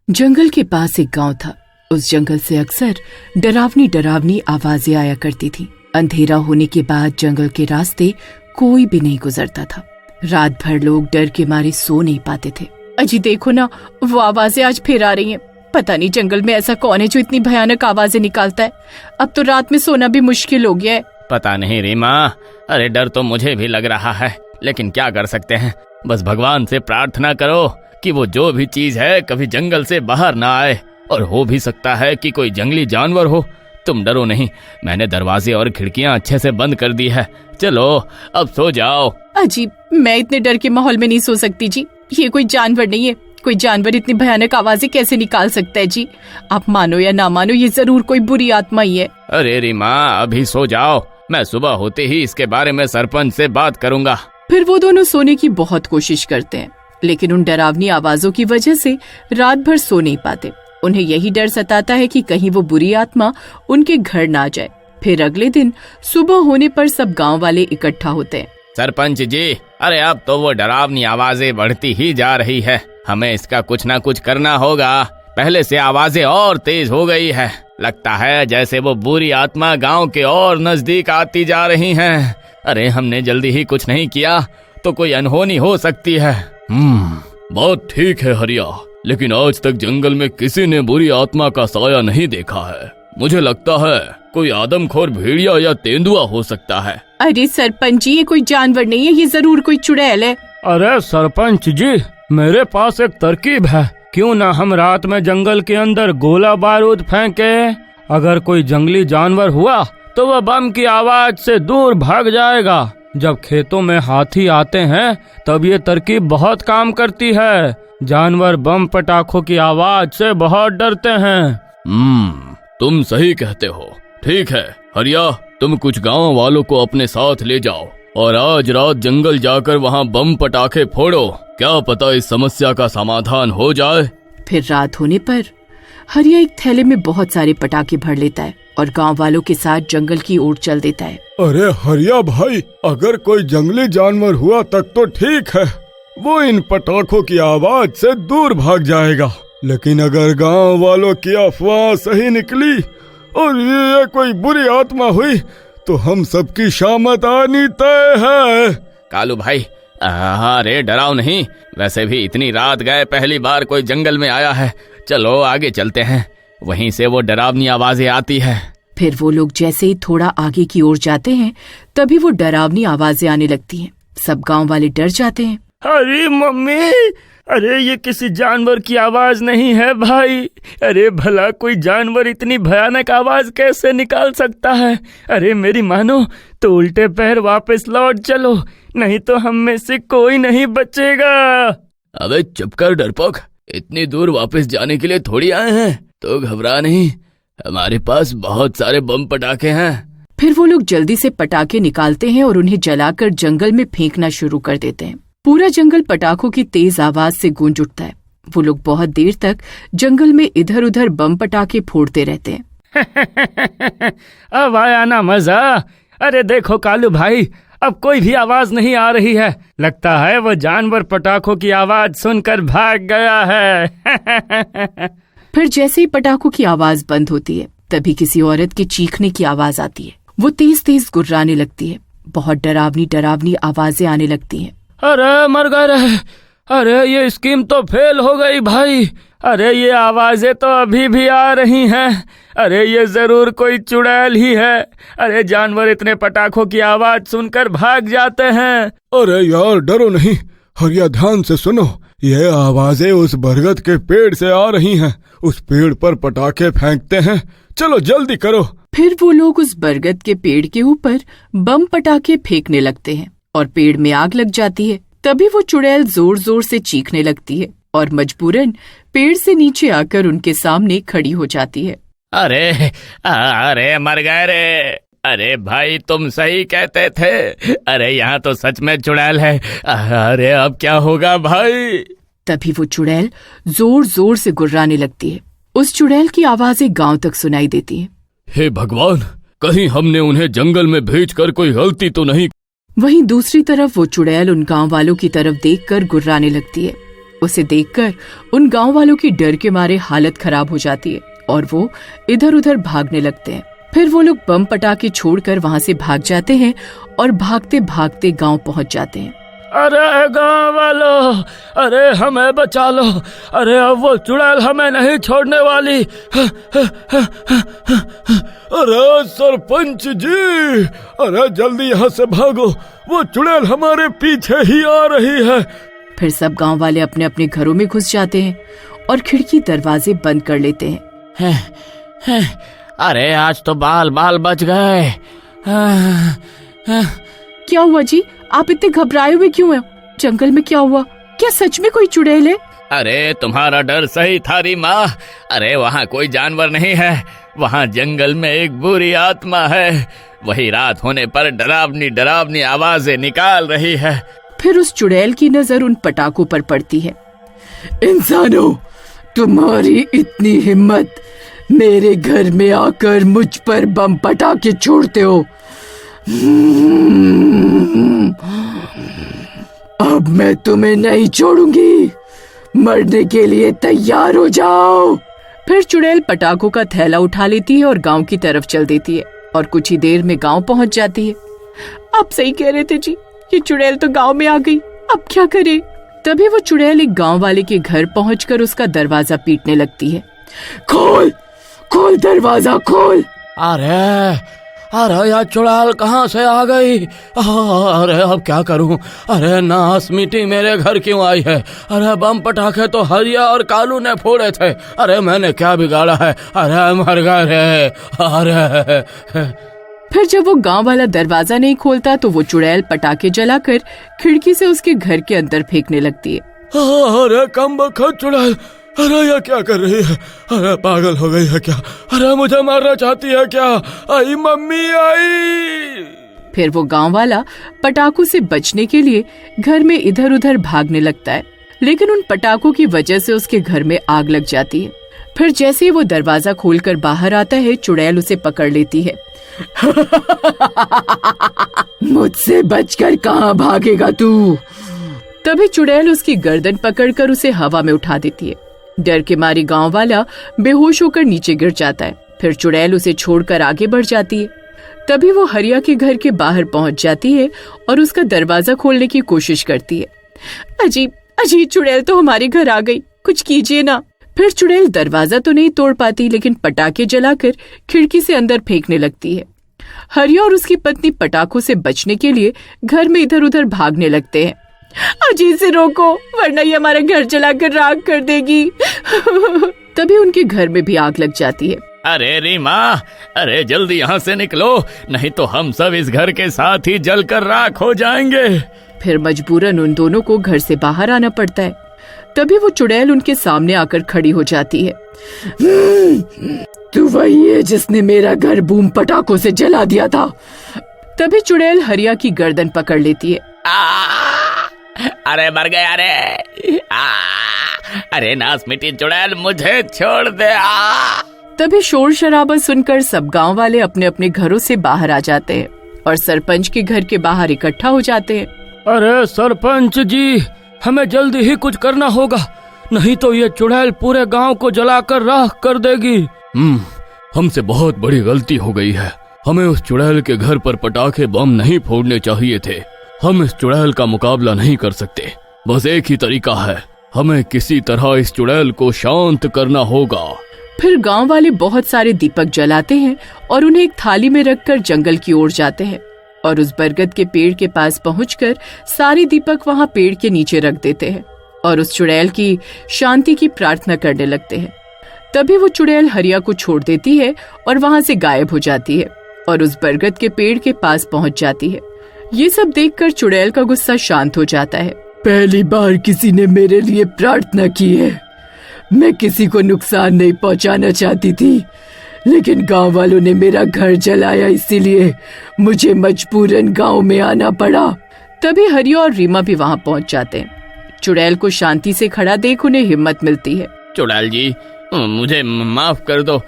जंगल के पास एक गांव था। उस जंगल से अक्सर डरावनी डरावनी आवाजें आया करती थी। अंधेरा होने के बाद जंगल के रास्ते कोई भी नहीं गुजरता था। रात भर लोग डर के मारे सो नहीं पाते थे। अजी देखो ना, वो आवाजें आज फिर आ रही हैं। पता नहीं जंगल में ऐसा कौन है जो इतनी भयानक आवाजें निकालता है। अब तो रात में सोना भी मुश्किल हो गया है। पता नहीं रीमा, अरे डर तो मुझे भी लग रहा है, लेकिन क्या कर सकते हैं। बस भगवान से प्रार्थना करो कि वो जो भी चीज है कभी जंगल से बाहर ना आए। और हो भी सकता है कि कोई जंगली जानवर हो। तुम डरो नहीं, मैंने दरवाजे और खिड़कियां अच्छे से बंद कर दी है। चलो अब सो जाओ। अजी मैं इतने डर के माहौल में नहीं सो सकती जी। ये कोई जानवर नहीं है। कोई जानवर इतनी भयानक आवाजें कैसे निकाल सकता है जी। आप मानो या ना मानो, ये जरूर कोई बुरी आत्मा ही है। अरे रीमा, अभी सो जाओ, मैं सुबह होते ही इसके बारे में सरपंच से बात करूंगा। फिर वो दोनों सोने की बहुत कोशिश करते हैं, लेकिन उन डरावनी आवाजों की वजह से रात भर सो नहीं पाते। उन्हें यही डर सताता है कि कहीं वो बुरी आत्मा उनके घर ना जाए। फिर अगले दिन सुबह होने पर सब गांव वाले इकट्ठा होते हैं। सरपंच जी, अरे अब तो वो डरावनी आवाजें बढ़ती ही जा रही है। हमें इसका कुछ ना कुछ करना होगा। पहले से आवाजें और तेज हो गई है। लगता है जैसे वो बुरी आत्मा गांव के और नजदीक आती जा रही हैं। अरे हमने जल्दी ही कुछ नहीं किया तो कोई अनहोनी हो सकती है। बात ठीक है हरिया, लेकिन आज तक जंगल में किसी ने बुरी आत्मा का साया नहीं देखा है। मुझे लगता है कोई आदमखोर भेड़िया या तेंदुआ हो सकता है। अरे सरपंच जी, ये कोई जानवर नहीं है, ये जरूर कोई चुड़ैल है। अरे सरपंच जी, मेरे पास एक तरकीब है। क्यों ना हम रात में जंगल के अंदर गोला बारूद फेंके। अगर कोई जंगली जानवर हुआ तो वह बम की आवाज से दूर भाग जाएगा। जब खेतों में हाथी आते हैं तब ये तरकीब बहुत काम करती है। जानवर बम पटाखों की आवाज से बहुत डरते हैं। तुम सही कहते हो। ठीक है हरिया, तुम कुछ गांव वालों को अपने साथ ले जाओ और आज रात जंगल जाकर वहां बम पटाखे फोड़ो। क्या पता इस समस्या का समाधान हो जाए। फिर रात होने पर हरिया एक थैले में बहुत सारे पटाखे भर लेता है और गांव वालों के साथ जंगल की ओर चल देता है। अरे हरिया भाई, अगर कोई जंगली जानवर हुआ तक तो ठीक है, वो इन पटाखों की आवाज से दूर भाग जाएगा। लेकिन अगर गांव वालों की अफवाह सही निकली और ये कोई बुरी आत्मा हुई तो हम सबकी शामत आनी तय है। कालू भाई, अरे डराओ नहीं। वैसे भी इतनी रात गए, पहली बार कोई जंगल में आया है। चलो आगे चलते हैं, वहीं से वो डरावनी आवाजें आती है। फिर वो लोग जैसे ही थोड़ा आगे की ओर जाते हैं तभी वो डरावनी आवाजें आने लगती हैं। सब गांव वाले डर जाते हैं। अरे मम्मी, अरे ये किसी जानवर की आवाज नहीं है भाई। अरे भला कोई जानवर इतनी भयानक आवाज कैसे निकाल सकता है। अरे मेरी मानो तो उल्टे पैर वापस लौट चलो, नहीं तो हम में से कोई नहीं बचेगा। अबे चुप कर डरपोक, इतनी दूर वापस जाने के लिए थोड़ी आए हैं। तो घबरा नहीं, हमारे पास बहुत सारे बम पटाखे हैं। फिर वो लोग जल्दी से पटाखे निकालते हैं और उन्हें जलाकर जंगल में फेंकना शुरू कर देते हैं। पूरा जंगल पटाखों की तेज आवाज से गूंज उठता है। वो लोग बहुत देर तक जंगल में इधर उधर बम पटाखे फोड़ते रहते हैं। अब आया ना मजा। अरे देखो कालू भाई, अब कोई भी आवाज नहीं आ रही है। लगता है वो जानवर पटाखों की आवाज सुनकर भाग गया है। फिर जैसे ही पटाखों की आवाज बंद होती है तभी किसी औरत के चीखने की आवाज आती है। वो तेज तेज गुर्राने लगती है। बहुत डरावनी डरावनी आवाजें आने लगती हैं। अरे मर गए। अरे ये स्कीम तो फेल हो गई भाई। अरे ये आवाजें तो अभी भी आ रही हैं। अरे ये जरूर कोई चुड़ैल ही है। अरे जानवर इतने पटाखों की आवाज सुनकर भाग जाते हैं। अरे यार डरो नहीं, हरिया ध्यान से सुनो। ये आवाजें उस बरगद के पेड़ से आ रही हैं। उस पेड़ पर पटाखे फेंकते हैं, चलो जल्दी करो। फिर वो लोग उस बरगद के पेड़ के ऊपर बम पटाखे फेंकने लगते हैं और पेड़ में आग लग जाती है। तभी वो चुड़ैल जोर जोर से चीखने लगती है और मजबूरन पेड़ से नीचे आकर उनके सामने खड़ी हो जाती है। अरे अरे मर गए रे। अरे भाई तुम सही कहते थे। अरे यहाँ तो सच में चुड़ैल है। अरे अब क्या होगा भाई। तभी वो चुड़ैल जोर जोर से गुर्राने लगती है। उस चुड़ैल की आवाजें गांव तक सुनाई देती हैं। हे भगवान, कहीं हमने उन्हें जंगल में भेजकर कोई गलती तो नहीं। वहीं दूसरी तरफ वो चुड़ैल उन गांव वालों की तरफ देखकर गुर्राने लगती है। उसे देखकर उन गांव वालों की डर के मारे हालत खराब हो जाती है और वो इधर उधर भागने लगते हैं। फिर वो लोग बम पटाखे छोड़कर वहां से भाग जाते हैं और भागते भागते गांव पहुंच जाते हैं। अरे गाँव वालों, अरे हमें बचा लो, अरे अब वो चुड़ैल हमें नहीं छोड़ने वाली। अरे सरपंच जी, अरे जल्दी यहाँ से भागो, वो चुड़ैल हमारे पीछे ही आ रही है। फिर सब गांव वाले अपने अपने घरों में घुस जाते हैं और खिड़की दरवाजे बंद कर लेते हैं। अरे आज तो बाल बाल बच गए। क्या हुआ जी, आप इतने घबराए हुए क्यों हैं? जंगल में क्या हुआ? क्या सच में कोई चुड़ैल है? अरे तुम्हारा डर सही था रीमा। अरे वहाँ कोई जानवर नहीं है, वहाँ जंगल में एक बुरी आत्मा है। वही रात होने पर डरावनी डरावनी आवाजें निकाल रही है। फिर उस चुड़ैल की नजर उन पटाखों पर पड़ती है। इंसानों, तुम्हारी इतनी हिम्मत, मेरे घर में आकर मुझ पर बम पटाखे छोड़ते हो। अब मैं तुम्हें नहीं छोड़ूंगी, मरने के लिए तैयार हो जाओ। फिर चुड़ैल पटाखों का थैला उठा लेती है और गांव की तरफ चल देती है और कुछ ही देर में गांव पहुंच जाती है। आप सही कह रहे थे जी, ये चुड़ैल तो गांव में आ गई, अब क्या करे? तभी वो चुड़ैल एक गांव वाले के घर पहुंचकर उसका दरवाजा पीटने लगती है। खोल खोल दरवाजा खोल। अरे अरे यार, चुड़ैल कहाँ से आ गई? अरे अब क्या करूं? अरे नास मिट्टी मेरे घर क्यों आई है? अरे बम पटाखे तो हरिया और कालू ने फोड़े थे। अरे मैंने क्या बिगाड़ा है? अरे मर गए रे। अरे फिर जब वो गांव वाला दरवाजा नहीं खोलता तो वो चुड़ैल पटाखे जलाकर खिड़की से उसके घर के अंदर फेंकने लगती है। अरे कमबख्त चुड़ैल, अरे ये क्या कर रही है? अरे पागल हो गई है क्या? अरे मुझे मारना चाहती है क्या? आई मम्मी आई। फिर वो गांव वाला पटाखों से बचने के लिए घर में इधर उधर भागने लगता है, लेकिन उन पटाखों की वजह से उसके घर में आग लग जाती है। फिर जैसे ही वो दरवाजा खोलकर बाहर आता है, चुड़ैल उसे पकड़ लेती है। मुझसे बचकर कहाँ भागेगा तू? तभी चुड़ैल उसकी गर्दन पकड़कर उसे हवा में उठा देती है। डर के मारे गांव वाला बेहोश होकर नीचे गिर जाता है। फिर चुड़ैल उसे छोड़कर आगे बढ़ जाती है। तभी वो हरिया के घर के बाहर पहुंच जाती है और उसका दरवाजा खोलने की कोशिश करती है। अजीब अजीब, चुड़ैल तो हमारे घर आ गई, कुछ कीजिए ना। फिर चुड़ैल दरवाजा तो नहीं तोड़ पाती, लेकिन पटाखे जलाकर खिड़की से अंदर फेंकने लगती है। हरिया और उसकी पत्नी पटाखों से बचने के लिए घर में इधर उधर भागने लगते हैं। अजीत से रोको, वरना ये हमारा घर जलाकर राख कर देगी। तभी उनके घर में भी आग लग जाती है। अरे रीमा, अरे जल्दी यहाँ से निकलो, नहीं तो हम सब इस घर के साथ ही जलकर राख हो जाएंगे। फिर मजबूरन उन दोनों को घर से बाहर आना पड़ता है। तभी वो चुड़ैल उनके सामने आकर खड़ी हो जाती है। तू वही है जिसने मेरा घर बूम पटाखों से जला दिया था। तभी चुड़ैल हरिया की गर्दन पकड़ लेती है। अरे मर गया रे। अरे नास मिट्टी चुड़ैल, मुझे छोड़ दे। तभी शोर शराबा सुनकर सब गांव वाले अपने अपने घरों से बाहर आ जाते हैं और सरपंच के घर के बाहर इकट्ठा हो जाते हैं। अरे सरपंच जी, हमें जल्दी ही कुछ करना होगा, नहीं तो ये चुड़ैल पूरे गांव को जलाकर राख कर देगी। हमसे बहुत बड़ी गलती हो गई है। हमें उस चुड़ैल के घर पर पटाखे बम नहीं फोड़ने चाहिए थे। हम इस चुड़ैल का मुकाबला नहीं कर सकते। बस एक ही तरीका है, हमें किसी तरह इस चुड़ैल को शांत करना होगा। फिर गांव वाले बहुत सारे दीपक जलाते हैं और उन्हें एक थाली में रखकर जंगल की ओर जाते हैं और उस बरगद के पेड़ के पास पहुंचकर सारे दीपक वहां पेड़ के नीचे रख देते हैं और उस चुड़ैल की शांति की प्रार्थना करने लगते हैं। तभी वो चुड़ैल हरिया को छोड़ देती है और वहां से गायब हो जाती है और उस बरगद के पेड़ के पास पहुंच जाती है। ये सब देखकर चुड़ैल का गुस्सा शांत हो जाता है। पहली बार किसी ने मेरे लिए प्रार्थना की है। मैं किसी को नुकसान नहीं पहुंचाना चाहती थी, लेकिन गांव वालों ने मेरा घर जलाया, इसीलिए मुझे मजबूरन गांव में आना पड़ा। तभी हरिया और रीमा भी वहां पहुंच जाते हैं। चुड़ैल को शांति से खड़ा देख उन्हें हिम्मत मिलती है। चुड़ैल जी, मुझे माफ कर दो,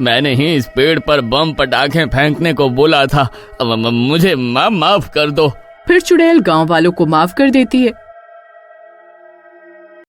मैंने ही इस पेड़ पर बम पटाखे फेंकने को बोला था। मुझे माफ कर दो। फिर चुड़ैल गांव वालों को माफ कर देती है